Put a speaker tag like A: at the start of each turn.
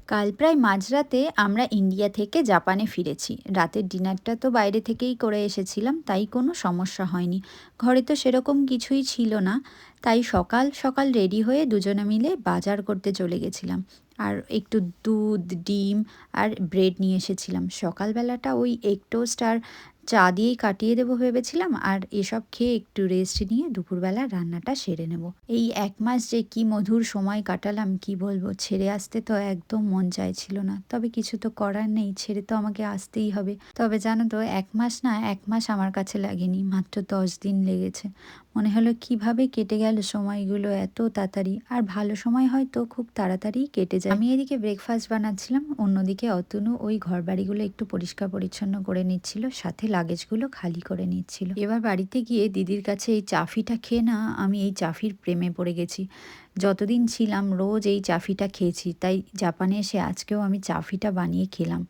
A: কাল প্রায় মাঝরাতে আমরা ইন্ডিয়া থেকে জাপানে ফিরেছি। রাতের ডিনারটা তো বাইরে থেকেই করে এসেছিলাম, তাই কোনো সমস্যা হয়নি। ঘরে তো সেরকম কিছুই ছিল না, তাই সকাল সকাল রেডি হয়ে দুজনে মিলে বাজার করতে চলে গেছিলাম। আর একটু দুধ, ডিম আর ব্রেড নিয়ে এসেছিলাম। সকালবেলাটা ওই এগ টোস্ট আর চা দিয়েই কাটিয়ে দেবো ভেবেছিলাম, আর এসব খেয়ে একটু রেস্ট নিয়ে দুপুরবেলা রান্নাটা সেরে নেব। এই ১ মাস যে কি মধুর সময় কাটালাম কি বলবো! ছেড়ে আসতে তো একদম মন চাইছিল না। তবে কিছু তো করার নেই, ছেড়ে তো আমাকে আসতেই হবে। তবে জানো তো ১ মাস না, ১ মাস আমার কাছে লাগেনি, মাত্র ১০ দিন লেগেছে। মনে হলো কিভাবে কেটে গেল সময়গুলো এত তাড়াতাড়ি। আর ভালো সময় হয়তো খুব তাড়াতাড়িই কেটে যায়। আমি এদিকে ব্রেকফাস্ট বানাচ্ছিলাম, অন্যদিকে অতনু ওই ঘরবাড়িগুলো একটু পরিষ্কার পরিচ্ছন্ন করে নিচ্ছিল, সাথে লাগেজগুলো খালি করে নিচ্ছিল। এবার বাড়িতে গিয়ে দিদির কাছে এই চাফিটা খেয়ে না আমি এই চাফির প্রেমে পড়ে গেছি। যতদিন ছিলাম রোজ এই চাফিটা খেয়েছি, তাই জাপানে এসে আজকেও আমি চাফিটা বানিয়ে খেলাম।